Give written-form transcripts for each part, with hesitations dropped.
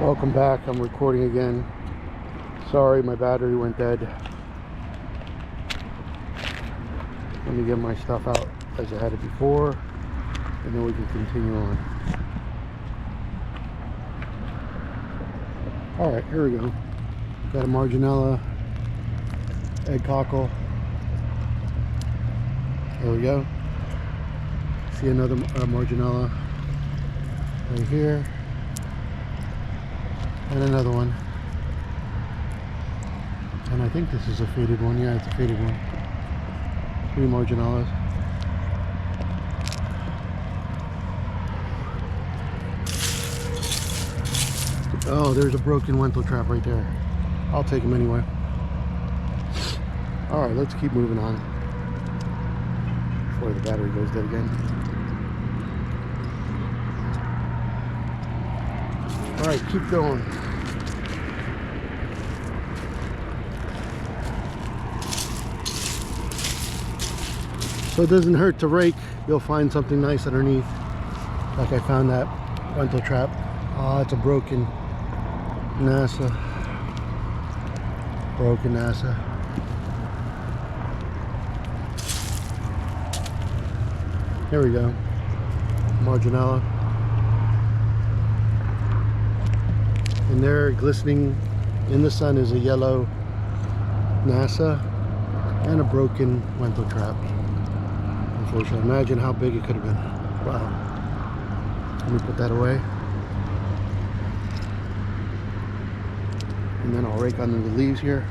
Welcome back. I'm recording again. Sorry, my battery went dead. Let me get my stuff out as I had it before, and then we can continue on. Alright, here we go. Got a Marginella, egg cockle. There we go. See another Marginella right here. And another one. And I think this is a faded one. Yeah, it's a faded one. 3 Marginellas. Oh, there's a broken Wenthel trap right there. I'll take him anyway. Alright, let's keep moving on before the battery goes dead again. Alright, keep going. So it doesn't hurt to rake. You'll find something nice underneath. Like I found that Wenthel trap. Oh, it's a broken NASA. Broken NASA. Here we go. Marginella. And there, glistening in the sun, is a yellow NASA and a broken Wenthel trap. Unfortunately, imagine how big it could have been. Wow. Let me put that away. And then I'll rake under the leaves here.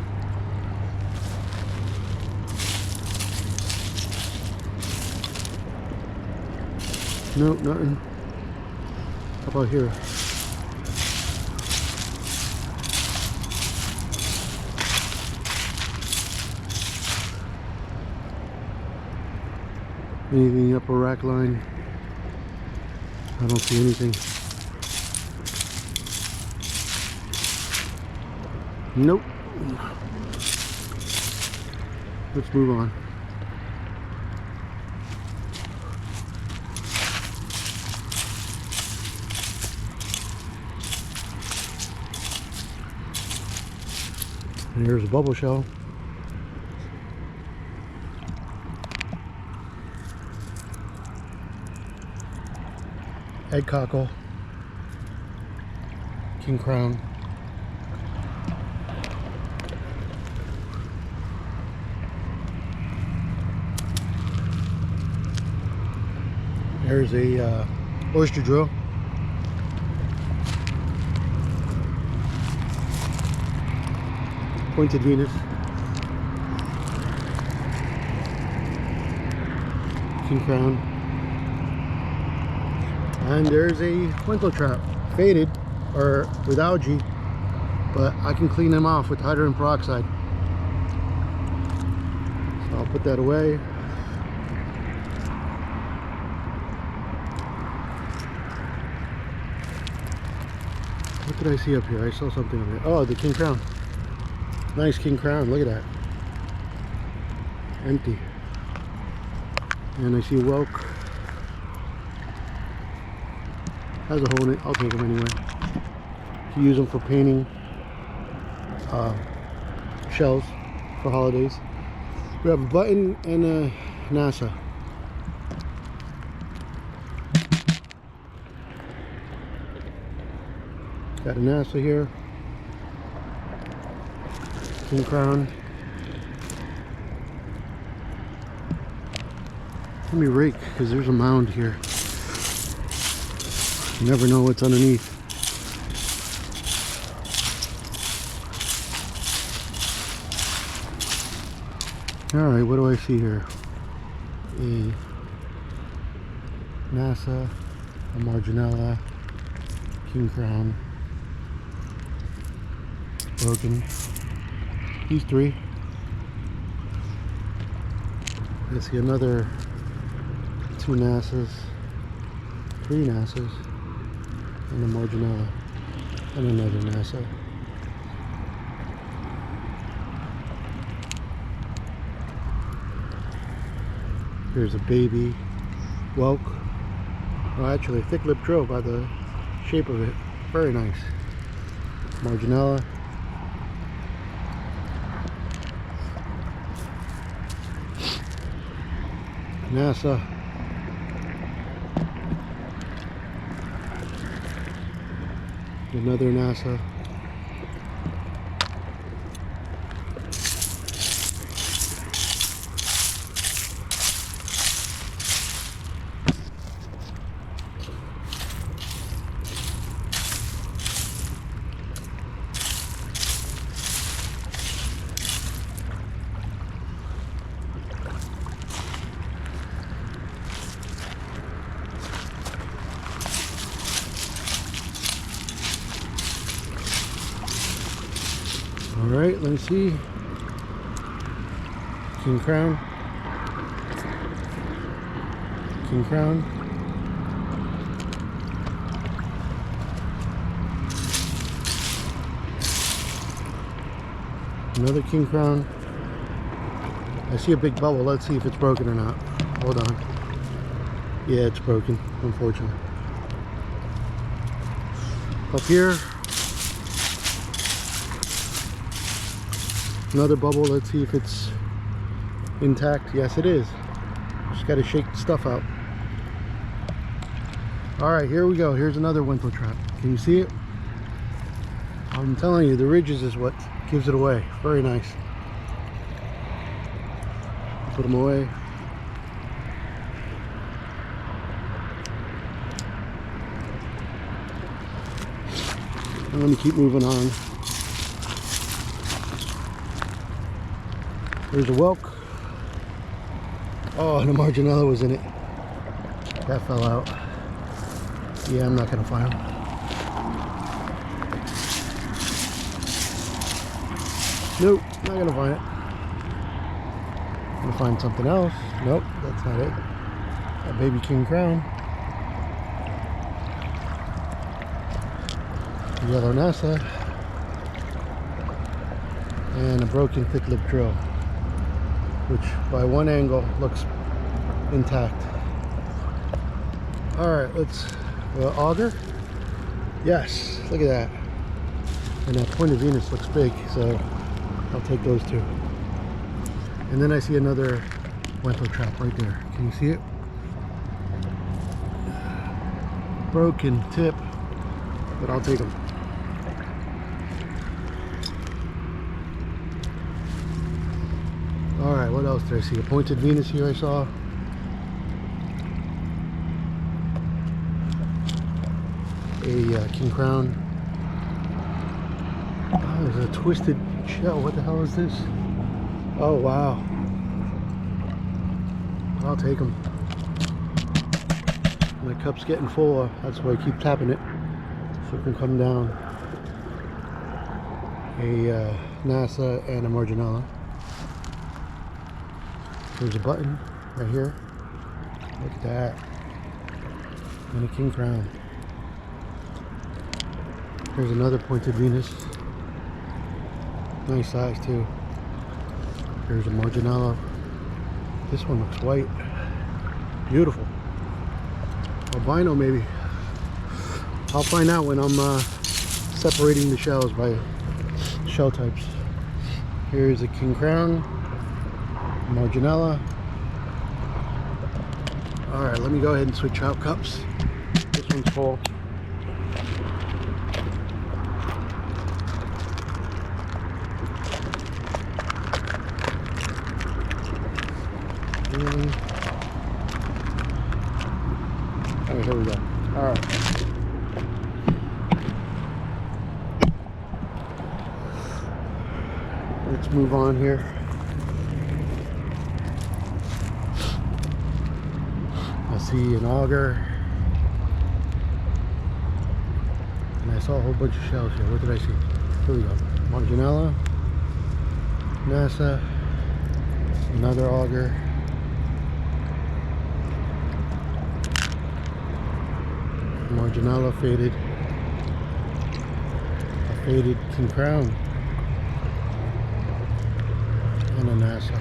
Nope, nothing. How about here? Anything in the upper rack line? I don't see anything. Nope. Let's move on. And here's a bubble shell. Egg cockle, king crown, there's a oyster drill, pointed Venus, king crown. And there's a Wenthel trap, faded or with algae, but I can clean them off with hydrogen peroxide. So I'll put that away. What did I see up here? I saw something up here. Oh, the king crown. Nice king crown. Look at that. Empty. And I see a whelk. Has a hole in it. I'll take them anyway. You use them for painting shells for holidays. We have a button and a NASA. Got a NASA here. King crown. Let me rake because there's a mound here. You never know what's underneath. Alright, what do I see here? A NASA, a Marginella, king crown, broken. These 3. I see another 2 NASAs, 3 NASAs. And a Marginella and another NASA. Here's a baby whelk. Oh, actually a thick lip drill by the shape of it. Very nice. Marginella. NASA. Another NASA. All right, let me see. King Crown. King Crown. Another King Crown. I see a big bubble. Let's see if it's broken or not. Hold on. Yeah, it's broken, unfortunately. Up here. Another bubble. Let's see if it's intact. Yes, it is. Just got to shake the stuff out. All right, here we go. Here's another Wentworth trap. Can you see it? I'm telling you, the ridges is what gives it away. Very nice. Put them away. And let me keep moving on. There's a whelk. Oh, and a Marginella was in it. That fell out. Yeah, I'm not gonna find him. Nope, not gonna find it. I'm gonna find something else. Nope, that's not it. A baby King Crown. Yellow NASA. And a broken thick lip drill, which by one angle looks intact. All right, let's auger. Yes, look at that. And that Point of Venus looks big, so I'll take those two. And then I see another Wentworth trap right there. Can you see it? Broken tip, but I'll take them. All right, what else did I see? A Pointed Venus here I saw. A King Crown. Oh, there's a twisted shell. What the hell is this? Oh, wow. I'll take them. My cup's getting full. That's why I keep tapping it, so it can come down. A NASA and a Marginella. There's a button right here. Look at that. And a King Crown. There's another Pointed Venus. Nice size too. There's a Marginella. This one looks white. Beautiful. Albino maybe. I'll find out when I'm separating the shells by shell types. Here's a King Crown. Marginella. All right, let me go ahead and switch out cups. This one's full. Really? Oh, here we go. All right. Let's move on here. I see an auger. And I saw a whole bunch of shells here. What did I see? Here we go. Marginella. NASA. Another auger. Marginella faded. A faded King Crown. And a NASA.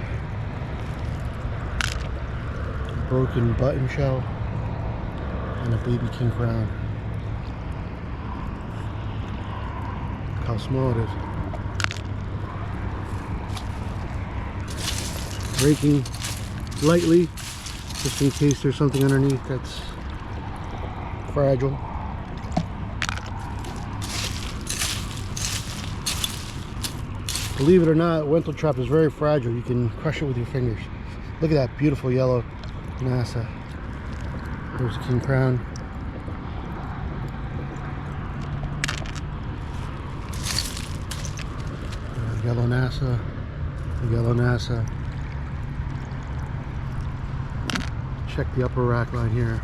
A broken button shell. And a baby King Crown. how small it is. Raking lightly, just in case there's something underneath that's fragile. Believe it or not, Wentletrap trap is very fragile. You can crush it with your fingers. Look at that beautiful yellow NASA. There's a king crown. Yellow NASA. Yellow NASA. Check the upper rack line here.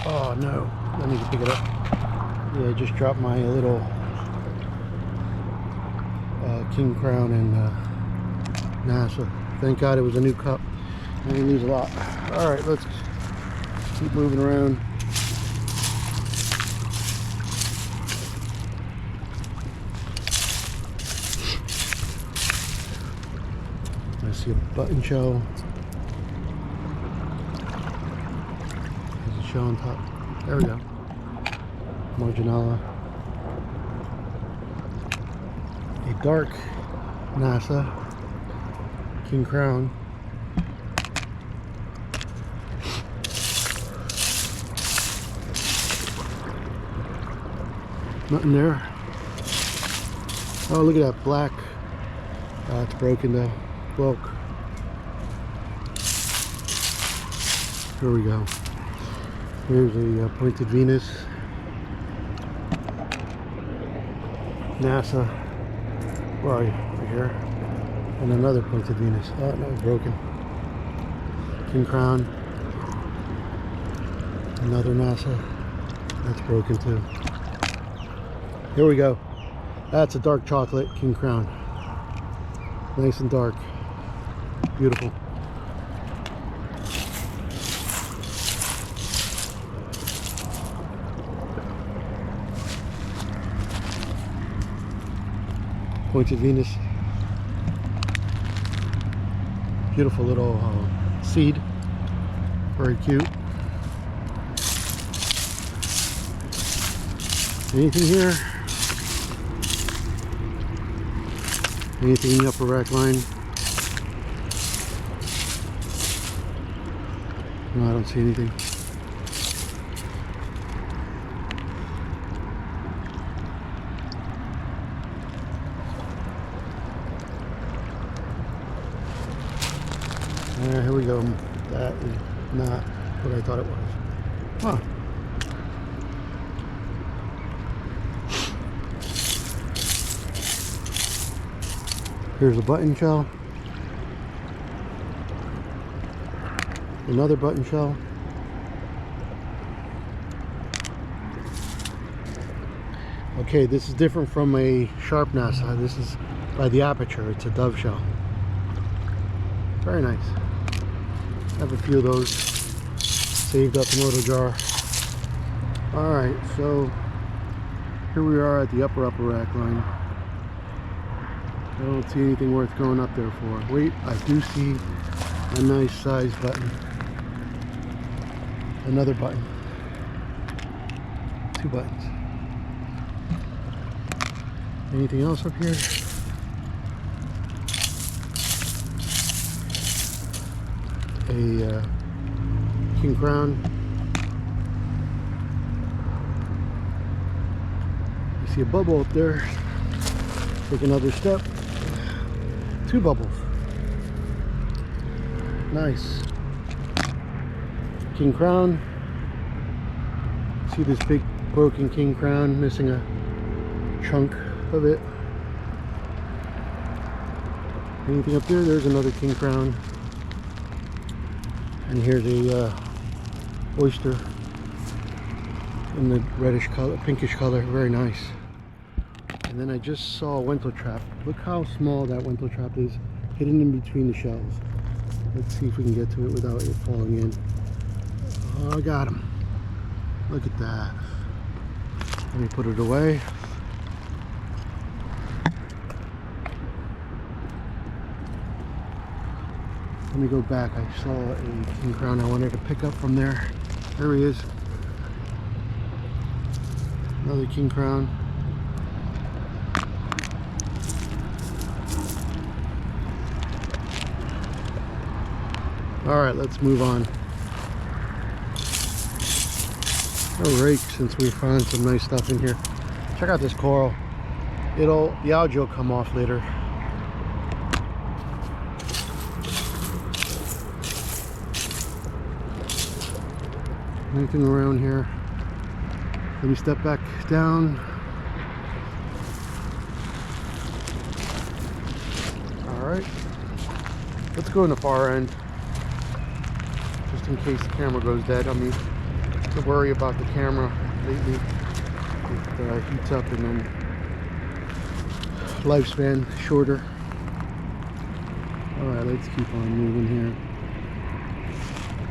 Oh no, I need to pick it up. Yeah, I just dropped my little king crown and NASA. Thank God it was a new cup. I didn't lose a lot. Alright, let's keep moving around. I see a button shell. There's a shell on top. There we go. Marginella. A dark NASA king crown. Nothing there. Oh, look at that black. It's broken though. Bulk. Here we go. Here's a pointed Venus. NASA. Where are you? Right here. And another pointed Venus. Oh, no, it's broken. King crown. Another NASA. That's broken too. Here we go. That's a dark chocolate king crown. Nice and dark. Beautiful. Pointed Venus. Beautiful little seed. Very cute. Anything here? Anything in the upper rack line? No, I don't see anything. Here we go. That is not what I thought it was. Huh. Here's a button shell. Another button shell. Okay, this is different from a sharp NASA. This is by the aperture. It's a dove shell. Very nice. I have a few of those saved up in a little jar. Alright, so here we are at the upper rack line. I don't see anything worth going up there for. Wait, I do see a nice size button. Another button. Two buttons. Anything else up here? A king crown. You see a bubble up there. Take another step. Two bubbles. Nice. King crown. See this big broken king crown, missing a chunk of it. Anything up there? There's another king crown. And here's a oyster in the reddish color, pinkish color. Very nice. And then I just saw a Wentletrap. Look how small that Wentletrap is, hidden in between the shells. Let's see if we can get to it without it falling in. Oh, I got him. Look at that. Let me put it away. Let me go back. I saw a king crown I wanted to pick up from there. There he is. Another king crown. All right, let's move on. A rake, since we found some nice stuff in here. Check out this coral. The algae will come off later. Anything around here? Let me step back down. All right, let's go in the far end, just in case the camera goes dead. I mean, to worry about the camera lately. It heats up and then lifespan shorter. All right, let's keep on moving here.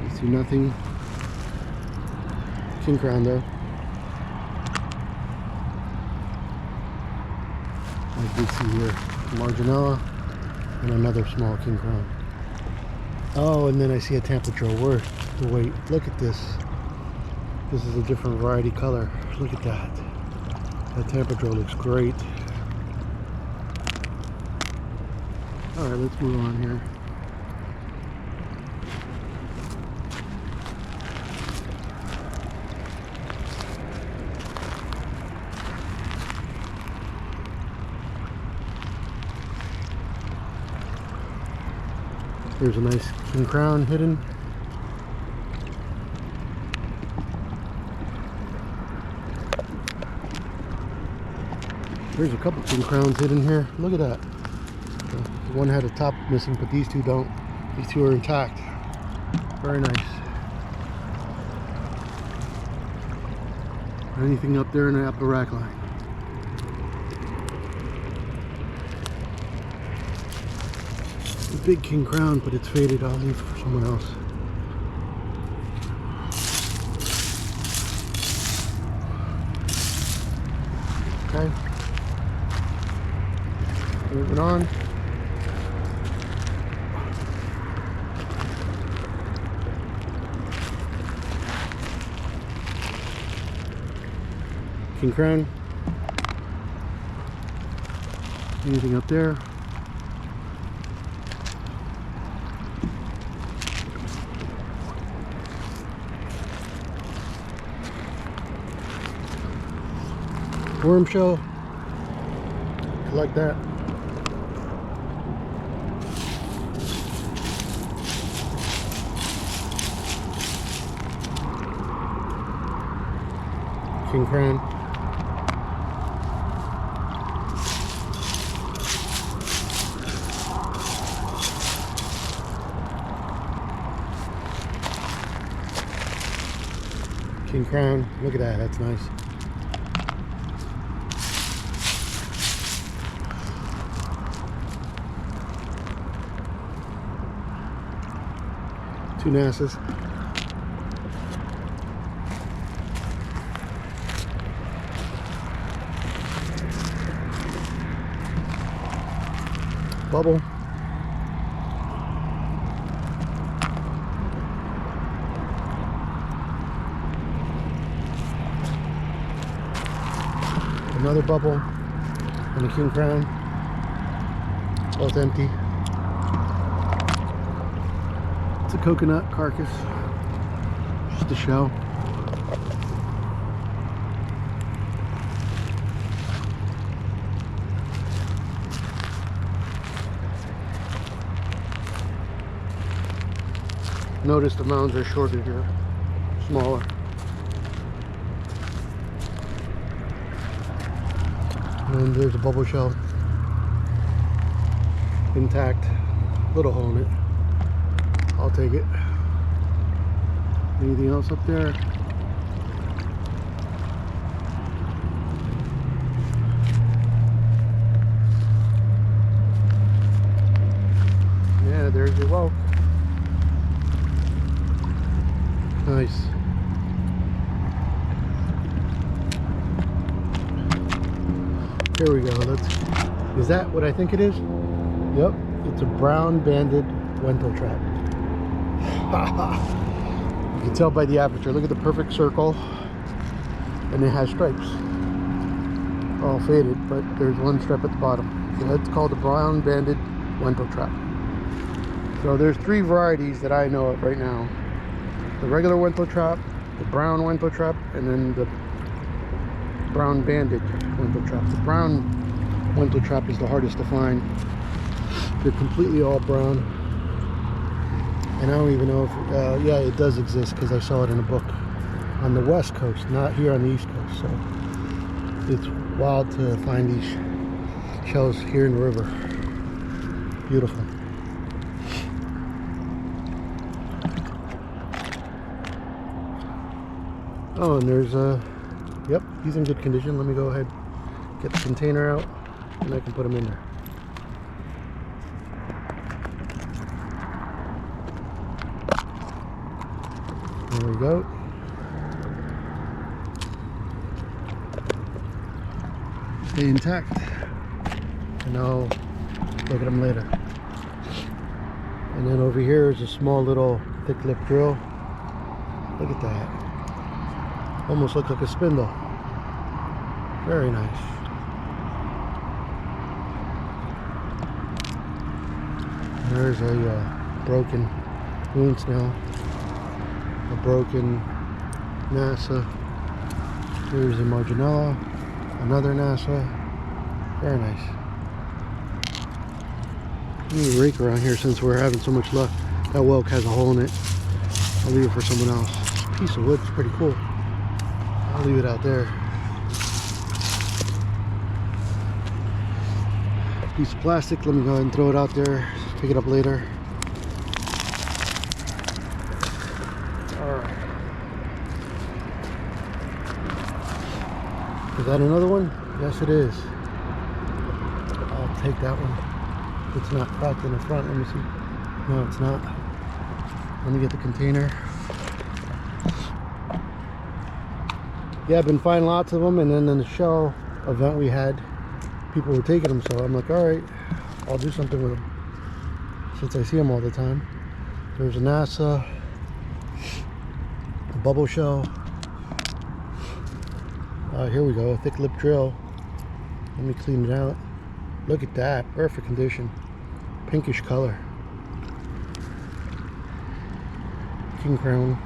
I see nothing. King crown though. I did see here Marginella and another small king crown. Oh, and then I see a Tampa Drill. Wait, look at this. This is a different variety color. Look at that. That Tampa Drill looks great. All right, let's move on here. There's a nice king crown hidden. There's a couple king crowns hidden here. Look at that. The one had a top missing, but these two don't. These two are intact. Very nice. Anything up there in the upper rack line? A big king crown, but it's faded. I'll leave for someone else. Okay. Moving on. King crown. Anything up there? Worm shell. Like that. King crown. King crown. Look at that. That's nice. Two NASAs. Bubble. Another bubble and a king crown. Both empty. It's a coconut carcass. Just a shell. Notice the mounds are shorter here, smaller. And there's a bubble shell, intact, little hole in it. I'll take it. Anything else up there? Yeah, there's your whelk. Nice. Here we go. Is that what I think it is? Yep, it's a brown banded Wendell trap. You can tell by the aperture. Look at the perfect circle. And it has stripes. All faded, but there's one stripe at the bottom. So that's called the brown banded Wendell trap. So there's 3 varieties that I know of right now. The regular Wendell trap, the brown Wendell trap, and then the brown banded Wendell trap. The brown Wendell trap is the hardest to find. They're completely all brown. And I don't even know if, yeah, it does exist because I saw it in a book on the West Coast, not here on the East Coast. So it's wild to find these shells here in the river. Beautiful. Oh, and there's yep, he's in good condition. Let me go ahead, get the container out, and I can put him in there. There we go. Stay intact, and I'll look at them later. And then over here is a small little thick lip drill. Look at that. Almost looks like a spindle. Very nice. There's a broken moon snail, a broken NASA. Here's a Marginella, another NASA. Very nice. I need a rake around here since we're having so much luck. That whelk has a hole in it. I'll leave it for someone else. This piece of wood's pretty cool. I'll leave it out there. Piece of plastic, let me go ahead and throw it out there. Pick it up later. Alright. Is that another one? Yes, it is. I'll take that one. It's not cracked in the front. Let me see. No, it's not. Let me get the container. Yeah, I've been finding lots of them, and then in the shell event we had, people were taking them, so I'm like, alright, I'll do something with them since I see them all the time. There's a NASA, a bubble shell. Here we go, a thick lip drill. Let me clean it out. Look at that, perfect condition. Pinkish color. King crown.